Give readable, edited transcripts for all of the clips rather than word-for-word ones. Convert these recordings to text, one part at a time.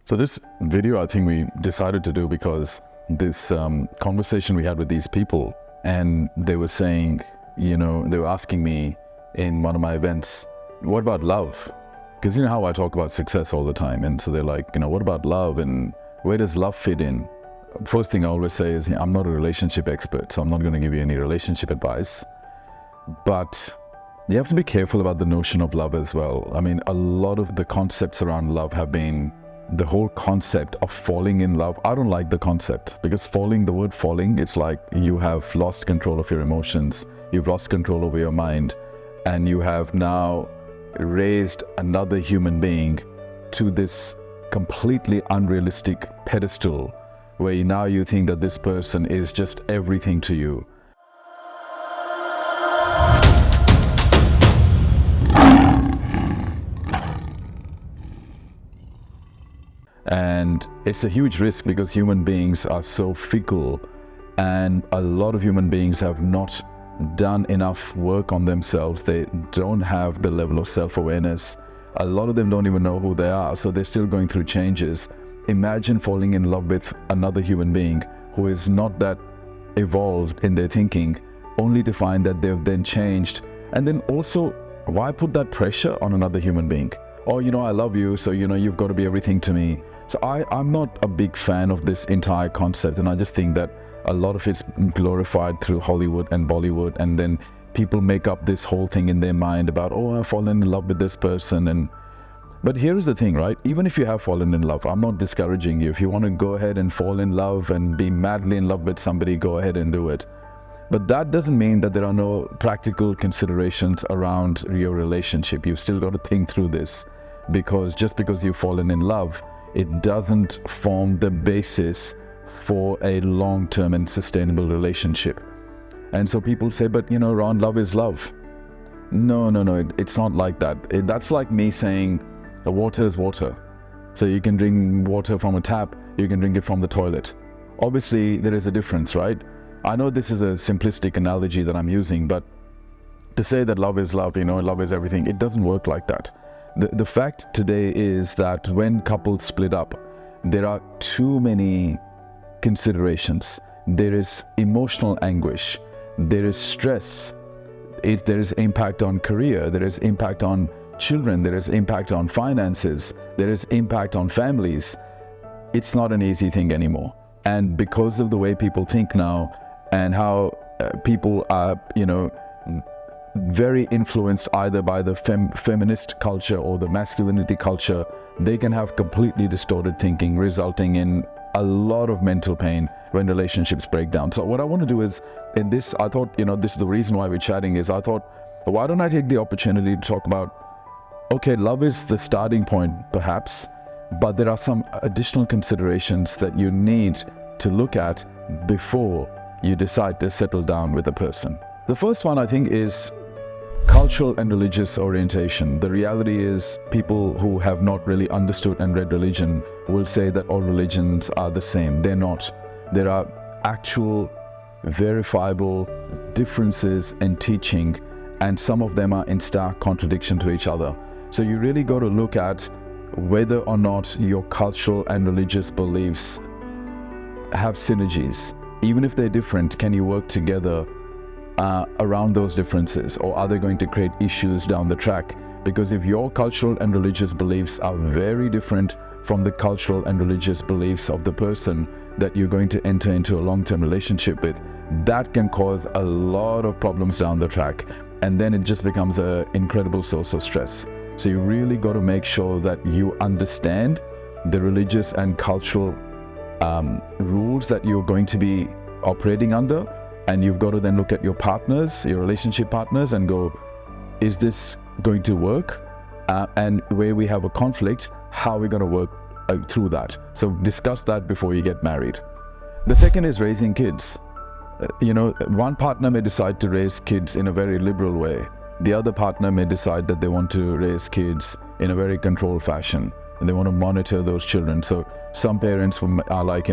So this video, I think we decided to do because this conversation we had with these people, and they were saying, they were asking me in one of my events, what about love? Because you know how I talk about success all the time. And so they're like, what about love and where does love fit in? First thing I always say is, I'm not a relationship expert, so I'm not going to give you any relationship advice. But you have to be careful about the notion of love as well. I mean, a lot of the concepts around love have been the whole concept of falling in love. I don't like the concept because the word falling, it's like you have lost control of your emotions, you've lost control over your mind, and you have now raised another human being to this completely unrealistic pedestal where now you think that this person is just everything to you. And it's a huge risk because human beings are so fickle, and a lot of human beings have not done enough work on themselves. They don't have the level of self-awareness. A lot of them don't even know who they are, so they're still going through changes. Imagine falling in love with another human being who is not that evolved in their thinking, only to find that they've then changed. And then also, why put that pressure on another human being? Oh, I love you, so you've got to be everything to me. So I'm not a big fan of this entire concept, and I just think that a lot of it's glorified through Hollywood and Bollywood, and then people make up this whole thing in their mind about, oh, I've fallen in love with this person. But here is the thing, right? Even if you have fallen in love, I'm not discouraging you. If you want to go ahead and fall in love and be madly in love with somebody, go ahead and do it. But that doesn't mean that there are no practical considerations around your relationship. You've still got to think through this, because just because you've fallen in love, it doesn't form the basis for a long-term and sustainable relationship. And so people say, but Ron, love is love. No, it's not like that. That's like me saying water is water. So you can drink water from a tap, you can drink it from the toilet. Obviously, there is a difference, right? I know this is a simplistic analogy that I'm using, but to say that love is love, love is everything, it doesn't work like that. The fact today is that when couples split up, there are too many considerations. There is emotional anguish, there is stress, there is impact on career, there is impact on children, there is impact on finances, there is impact on families. It's not an easy thing anymore. And because of the way people think now and how people are, very influenced either by the feminist culture or the masculinity culture, they can have completely distorted thinking, resulting in a lot of mental pain when relationships break down. So what I want to do is, in this, I thought, this is the reason why we're chatting, is I thought, why don't I take the opportunity to talk about, okay, love is the starting point perhaps, but there are some additional considerations that you need to look at before you decide to settle down with a person. The first one, I think, is cultural and religious orientation. The reality is, people who have not really understood and read religion will say that all religions are the same. They're not. There are actual verifiable differences in teaching, and some of them are in stark contradiction to each other. So you really got to look at whether or not your cultural and religious beliefs have synergies. Even if they're different, can you work together around those differences, or are they going to create issues down the track? Because if your cultural and religious beliefs are very different from the cultural and religious beliefs of the person that you're going to enter into a long-term relationship with, that can cause a lot of problems down the track, and then it just becomes an incredible source of stress. So you really got to make sure that you understand the religious and cultural rules that you're going to be operating under. And you've got to then look at your partners, your relationship partners, and go, is this going to work? And where we have a conflict, how are we going to work through that? So discuss that before you get married. The second is raising kids. One partner may decide to raise kids in a very liberal way. The other partner may decide that they want to raise kids in a very controlled fashion. and they want to monitor those children. So some parents are like,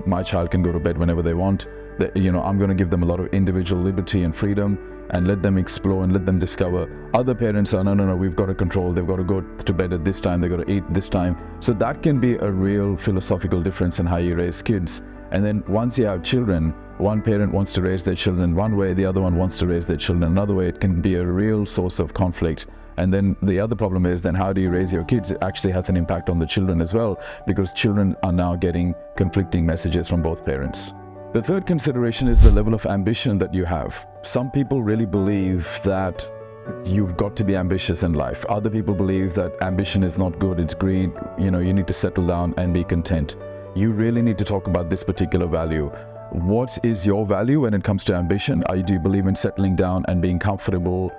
my child can go to bed whenever they want. I'm going to give them a lot of individual liberty and freedom and let them explore and let them discover. Other parents are, no, we've got to control. They've got to go to bed at this time. They've got to eat this time. So that can be a real philosophical difference in how you raise kids. And then once you have children, one parent wants to raise their children one way, the other one wants to raise their children another way. It can be a real source of conflict. And then the other problem is, then how do you raise your kids? It actually has an impact on the children as well, because children are now getting conflicting messages from both parents. The third consideration is the level of ambition that you have. Some people really believe that you've got to be ambitious in life. Other people believe that ambition is not good, it's greed. You need to settle down and be content. You really need to talk about this particular value. What is your value when it comes to ambition? Do you believe in settling down and being comfortable?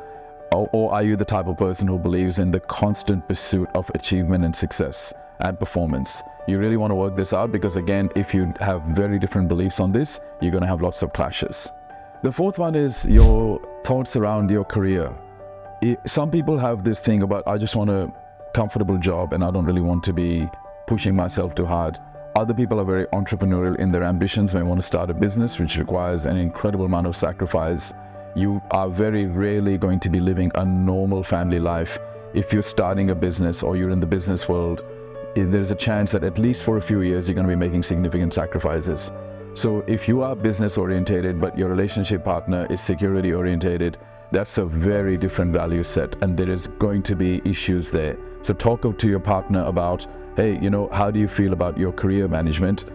Or are you the type of person who believes in the constant pursuit of achievement and success and performance? You really want to work this out, because again, if you have very different beliefs on this, you're going to have lots of clashes. The fourth one is your thoughts around your career. Some people have this thing about, I just want a comfortable job and I don't really want to be pushing myself too hard. Other people are very entrepreneurial in their ambitions. They want to start a business, which requires an incredible amount of sacrifice. You are very rarely going to be living a normal family life. If you're starting a business or you're in the business world, there's a chance that at least for a few years, you're going to be making significant sacrifices. So if you are business orientated, but your relationship partner is security orientated, that's a very different value set, and there is going to be issues there. So talk to your partner about, hey, how do you feel about your career management?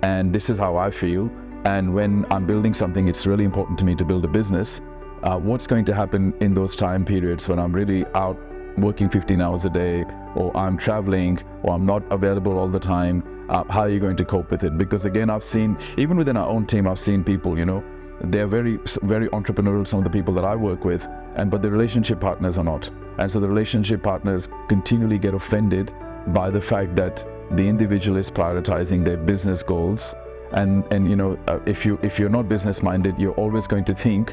And this is how I feel. And when I'm building something, it's really important to me to build a business. What's going to happen in those time periods when I'm really out working 15 hours a day, or I'm traveling, or I'm not available all the time? How are you going to cope with it? Because again, I've seen, even within our own team, I've seen people, they're very, very entrepreneurial, some of the people that I work with, but the relationship partners are not. And so the relationship partners continually get offended by the fact that the individual is prioritizing their business goals. And if you're not business minded, you're always going to think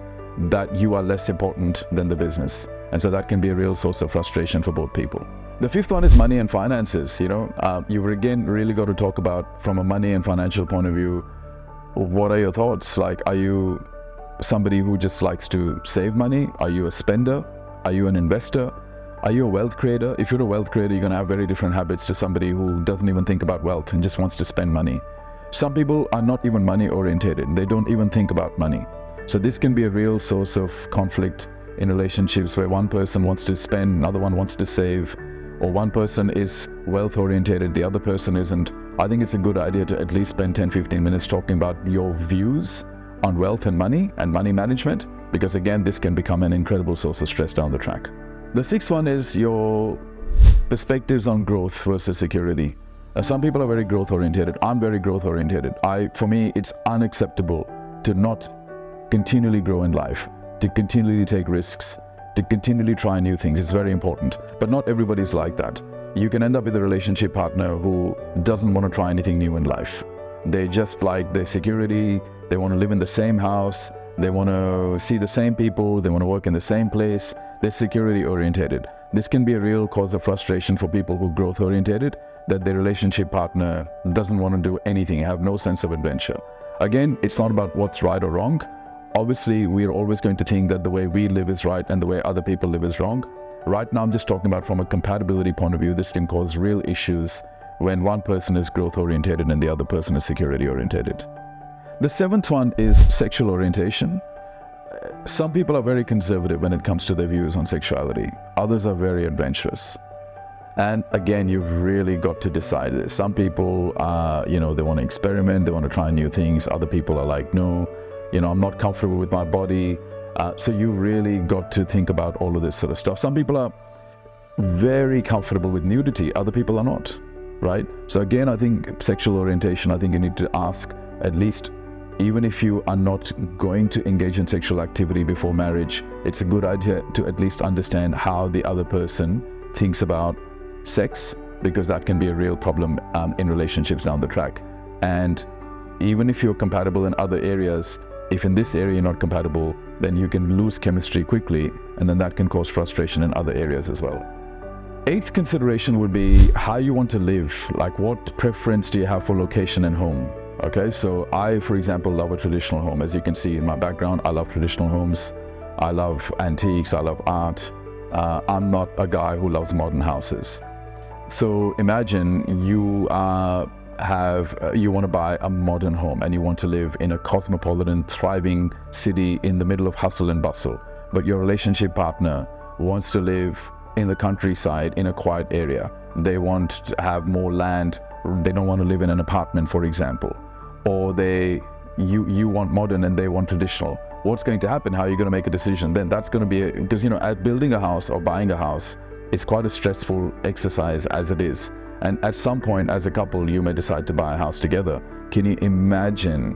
that you are less important than the business. And so that can be a real source of frustration for both people. The fifth one is money and finances. You've again really got to talk about, from a money and financial point of view, what are your thoughts? Like, are you somebody who just likes to save money? Are you a spender? Are you an investor? Are you a wealth creator? If you're a wealth creator, you're going to have very different habits to somebody who doesn't even think about wealth and just wants to spend money. Some people are not even money orientated. They don't even think about money. So this can be a real source of conflict in relationships, where one person wants to spend, another one wants to save, or one person is wealth orientated, the other person isn't. I think it's a good idea to at least spend 10-15 minutes talking about your views on wealth and money management, because again, this can become an incredible source of stress down the track. The sixth one is your perspectives on growth versus security. Some people are very growth orientated. I'm very growth orientated. For me, it's unacceptable to not continually grow in life, to continually take risks, to continually try new things. It's very important. But not everybody's like that. You can end up with a relationship partner who doesn't want to try anything new in life. They just like their security. They want to live in the same house. They want to see the same people. They want to work in the same place. They're security orientated. This can be a real cause of frustration for people who are growth orientated, that their relationship partner doesn't want to do anything, have no sense of adventure. Again, it's not about what's right or wrong. Obviously, we're always going to think that the way we live is right and the way other people live is wrong. Right now, I'm just talking about from a compatibility point of view. This can cause real issues when one person is growth orientated and the other person is security orientated. The seventh one is sexual orientation. Some people are very conservative when it comes to their views on sexuality. Others are very adventurous. And again, you've really got to decide this. Some people, they want to experiment, they want to try new things. Other people are like, no, I'm not comfortable with my body. So you really got to think about all of this sort of stuff. Some people are very comfortable with nudity. Other people are not, right? So again, I think sexual orientation, I think you need to ask, at least, even if you are not going to engage in sexual activity before marriage, it's a good idea to at least understand how the other person thinks about sex, because that can be a real problem in relationships down the track. And even if you're compatible in other areas, if in this area you're not compatible, then you can lose chemistry quickly, and then that can cause frustration in other areas as well. Eighth consideration would be how you want to live. Like, what preference do you have for location and home? Okay, so I, for example, love a traditional home. As you can see in my background, I love traditional homes. I love antiques, I love art. I'm not a guy who loves modern houses. So imagine you you want to buy a modern home and you want to live in a cosmopolitan, thriving city in the middle of hustle and bustle. But your relationship partner wants to live in the countryside in a quiet area. They want to have more land. They don't want to live in an apartment, for example. Or you want modern and they want traditional. What's going to happen? How are you going to make a decision? Then that's going to be, because building a house or buying a house is quite a stressful exercise as it is. And at some point as a couple, you may decide to buy a house together. Can you imagine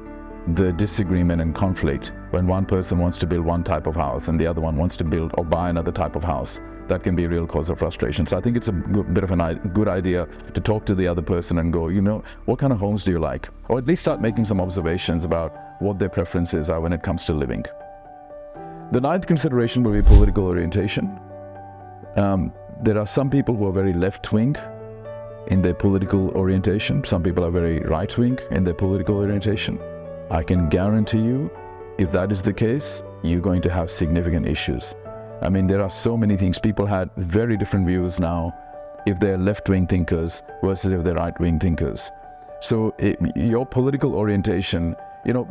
the disagreement and conflict when one person wants to build one type of house and the other one wants to build or buy another type of house? That can be a real cause of frustration. So I think it's a good idea to talk to the other person and go, what kind of homes do you like? Or at least start making some observations about what their preferences are when it comes to living. The ninth consideration will be political orientation. There are some people who are very left-wing in their political orientation. Some people are very right-wing in their political orientation. I can guarantee you, if that is the case, you're going to have significant issues. I mean, there are so many things. People had very different views now if they're left-wing thinkers versus if they're right-wing thinkers. So your political orientation,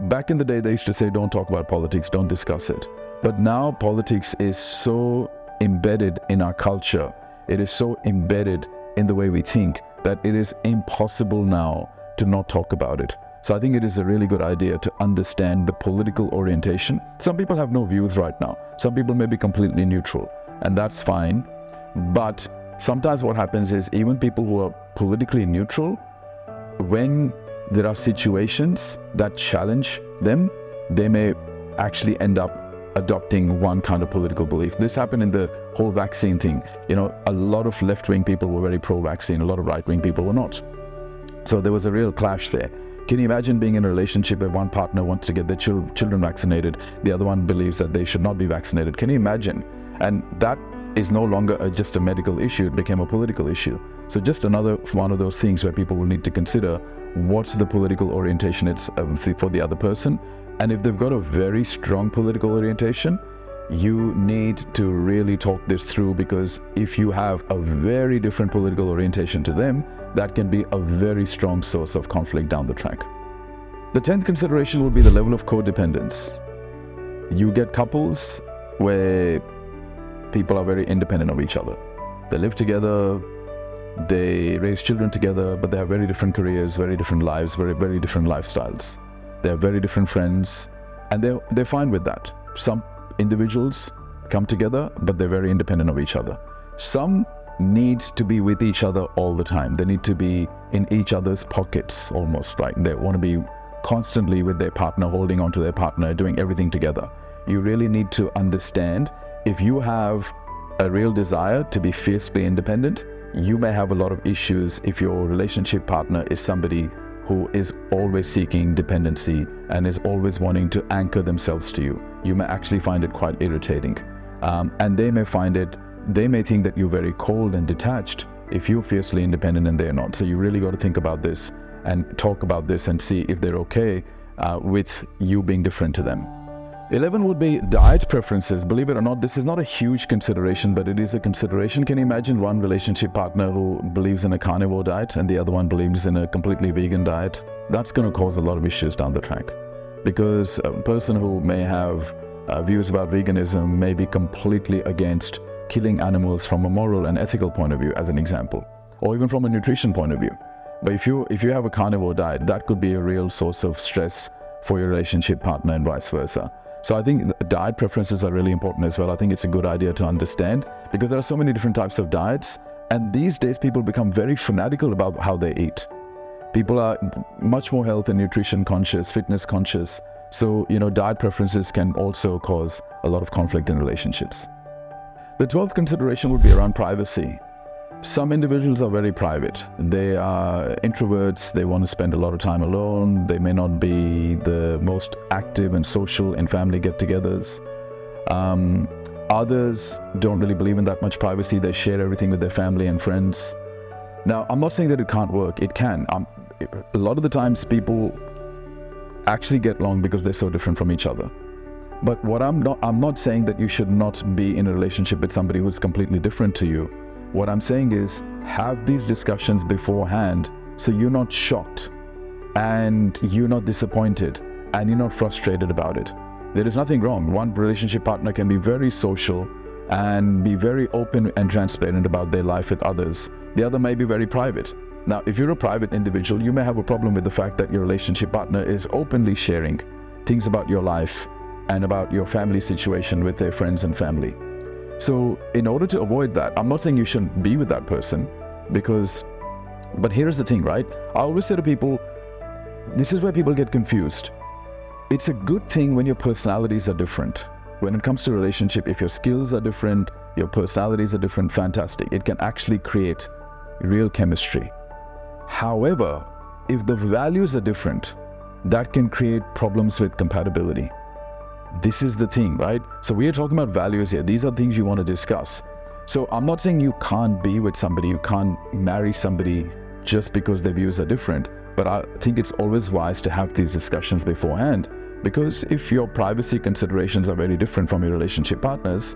back in the day they used to say, don't talk about politics, don't discuss it. But now politics is so embedded in our culture, it is so embedded in the way we think, that it is impossible now to not talk about it. So I think it is a really good idea to understand the political orientation. Some people have no views right now. Some people may be completely neutral, and that's fine. But sometimes what happens is even people who are politically neutral, when there are situations that challenge them, they may actually end up adopting one kind of political belief. This happened in the whole vaccine thing. A lot of left-wing people were very pro-vaccine, a lot of right-wing people were not. So there was a real clash there. Can you imagine being in a relationship where one partner wants to get their children vaccinated, the other one believes that they should not be vaccinated? Can you imagine? And that is no longer just a medical issue, it became a political issue. So just another one of those things where people will need to consider what the political orientation is for the other person. And if they've got a very strong political orientation, you need to really talk this through, because if you have a very different political orientation to them, that can be a very strong source of conflict down the track. The 10th consideration will be the level of codependence. You get couples where people are very independent of each other. They live together, they raise children together, but they have very different careers, very different lives, very different lifestyles. They have very different friends, and they're fine with that. Some individuals come together, but they're very independent of each other. Some need to be with each other all the time. They need to be in each other's pockets almost, right? They want to be constantly with their partner, holding on to their partner, doing everything together. You really need to understand, if you have a real desire to be fiercely independent, you may have a lot of issues if your relationship partner is somebody who is always seeking dependency and is always wanting to anchor themselves to you. You may actually find it quite irritating. And they may think that you're very cold and detached if you're fiercely independent and they're not. So you really got to think about this and talk about this and see if they're okay with you being different to them. 11 would be diet preferences. Believe it or not, this is not a huge consideration, but it is a consideration. Can you imagine one relationship partner who believes in a carnivore diet and the other one believes in a completely vegan diet? That's going to cause a lot of issues down the track, because a person who may have views about veganism may be completely against killing animals from a moral and ethical point of view, as an example, or even from a nutrition point of view. But if you have a carnivore diet, that could be a real source of stress for your relationship partner and vice versa. So I think diet preferences are really important as well. I think it's a good idea to understand, because there are so many different types of diets, and these days people become very fanatical about how they eat. People are much more health and nutrition conscious, fitness conscious. So, diet preferences can also cause a lot of conflict in relationships. The 12th consideration would be around privacy. Some individuals are very private. They are introverts. They want to spend a lot of time alone. They may not be the most active and social in family get-togethers. Others don't really believe in that much privacy. They share everything with their family and friends. Now, I'm not saying that it can't work. It can. A lot of the times people actually get along because they're so different from each other. But I'm not saying that you should not be in a relationship with somebody who's completely different to you. What I'm saying is have these discussions beforehand so you're not shocked and you're not disappointed and you're not frustrated about it. There is nothing wrong. One relationship partner can be very social and be very open and transparent about their life with others. The other may be very private. Now, if you're a private individual, you may have a problem with the fact that your relationship partner is openly sharing things about your life and about your family situation with their friends and family. So in order to avoid that, I'm not saying you shouldn't be with that person but here's the thing, right? I always say to people, this is where people get confused. It's a good thing when your personalities are different. When it comes to relationship, if your skills are different, your personalities are different, fantastic. It can actually create real chemistry. However, if the values are different, that can create problems with compatibility. This is the thing, right? So we are talking about values here. These are things you want to discuss. So I'm not saying you can't be with somebody, you can't marry somebody just because their views are different. But I think it's always wise to have these discussions beforehand, because if your privacy considerations are very different from your relationship partners,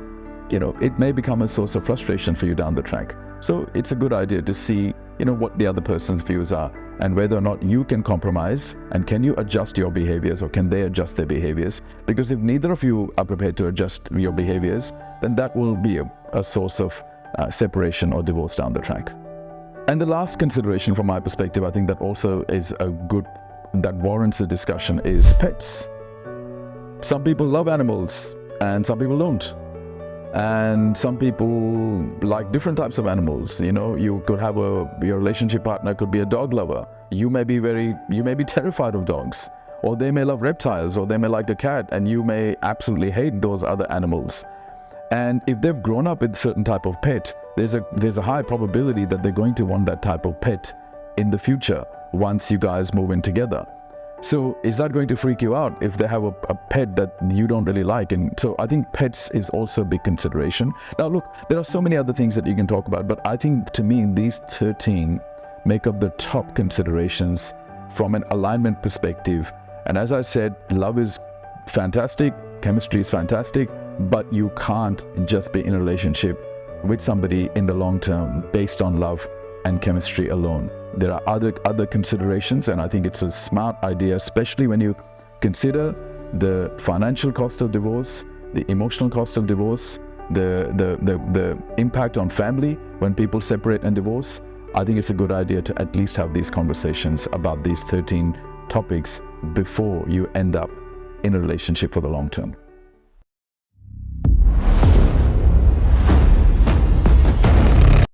it may become a source of frustration for you down the track. So it's a good idea to see, what the other person's views are and whether or not you can compromise and can you adjust your behaviors or can they adjust their behaviors? Because if neither of you are prepared to adjust your behaviors, then that will be a source of separation or divorce down the track. And the last consideration from my perspective, I think that also is that warrants a discussion, is pets. Some people love animals and some people don't. And some people like different types of animals. You could have your relationship partner could be a dog lover. You may be terrified of dogs, or they may love reptiles, or they may like a cat, and you may absolutely hate those other animals. And if they've grown up with a certain type of pet, there's a high probability that they're going to want that type of pet in the future once you guys move in together. So is that going to freak you out if they have a pet that you don't really like? And so I think pets is also a big consideration. Now look, there are so many other things that you can talk about, but I think to me these 13 make up the top considerations from an alignment perspective. And as I said, love is fantastic, chemistry is fantastic, but you can't just be in a relationship with somebody in the long term based on love and chemistry alone. There are other considerations, and I think it's a smart idea, especially when you consider the financial cost of divorce, the emotional cost of divorce, the impact on family when people separate and divorce. I think it's a good idea to at least have these conversations about these 13 topics before you end up in a relationship for the long term.